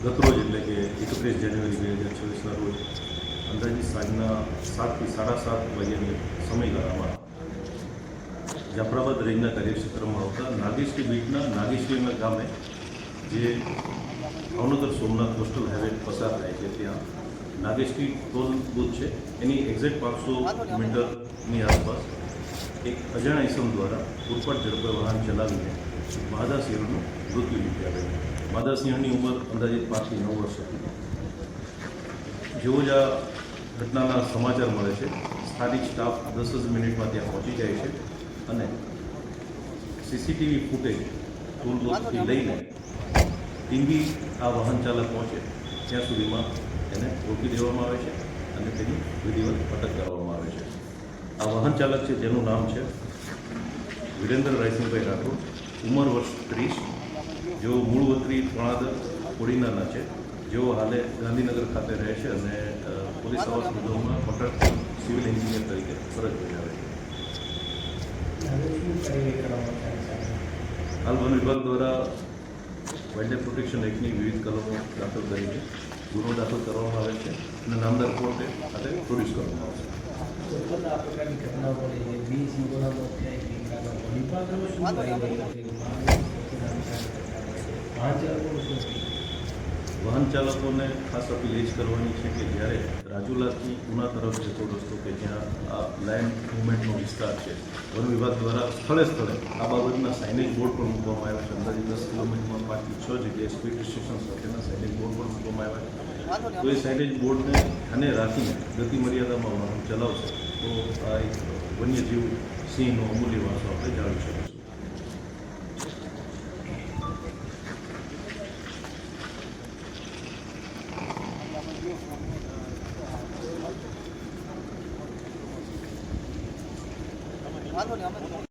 ગતરોજ એટલે કે 31 જાન્યુઆરી 2026ના રોજ અંદાજિત સાંજના 7 થી 7:30 વાગ્યાની સમયગાળામાં જાફરાબાદ રેન્જના કાર્યક્ષેત્રમાં આવતા નાગેશ્રી બીટના નાગેશ્રીના ગામે જે ભાવનગર સોમનાથ કોસ્ટલ હાઈવે પસાર થાય છે ત્યાં નાગેશ્રી ટોલ બૂથ છે એની એક્ઝેક્ટ 500 મીટરની આસપાસ એક અજાણ્યા ઇસમ દ્વારા પૂરપાટ ઝડપે વાહન ચલાવીને માદાસિંહનું મૃત્યુ નીપજ્યા છે. માદાસિંહની ઉંમર અંદાજિત 5 થી 9 વર્ષ હતી. જેવો જ આ ઘટનાના સમાચાર મળે છે, સ્થાનિક સ્ટાફ 10 જ મિનિટમાં ત્યાં પહોંચી જાય છે અને સીસીટીવી ફૂટેજ ટોલ બૂથથી લઈને ટીંબી આ વાહન ચાલક પહોંચે ત્યાં સુધીમાં એને રોકી દેવામાં આવે છે અને તેની વિધિવત અટક કરવામાં આવે છે. આ વાહન ચાલક છે જેનું નામ છે વિરેન્દ્ર રાયસિંહભાઈ રાઠોડ, ઉંમર વર્ષ 30, જેઓ મૂળ વતની ત્રણાદર કોડીનાના છે, જેઓ હાલે ગાંધીનગર ખાતે રહે છે અને પોલીસ આવાસ વિભાગમાં કોન્ટ્રાક્ટર સિવિલ એન્જિનિયર તરીકે ફરજ બજાવે છે. હાલ વન વિભાગ દ્વારા વાઇલ્ડલાઇફ પ્રોટેક્શન એક્ટની વિવિધ કલમો દાખલ કરીને ગુનો દાખલ કરવામાં આવે છે અને નામદાર કોર્ટે ખાતે પ્રોડ્યુસ કરવામાં આવશે. વાહન ચાલકોને ખાસ અપીલ એ જ કરવાની છે કે જ્યારે રાજુલાથી ઉના તરફ જતો રસ્તો કે જ્યાં આ લાઇન મૂવમેન્ટનો વિસ્તાર છે, વન વિભાગ દ્વારા સ્થળે આ બાબતના સાઇનેજ બોર્ડ પણ મૂકવામાં આવ્યા છે. અંદાજે 10 કિલોમીટરમાં 5 થી 6 જગ્યાએ સ્પીડ રિસ્ટ્રિક્શન સાથેના સાઇનેજ બોર્ડ પણ મૂકવામાં આવ્યા છે. તો એ સાઇનેજ બોર્ડને ધ્યાને રાખીને ગતિ મર્યાદામાં વાહન ચલાવશે તો આ એક વન્યજીવ સિંહનો અમૂલ્ય વારસો આપણે જાળવી શકીશું.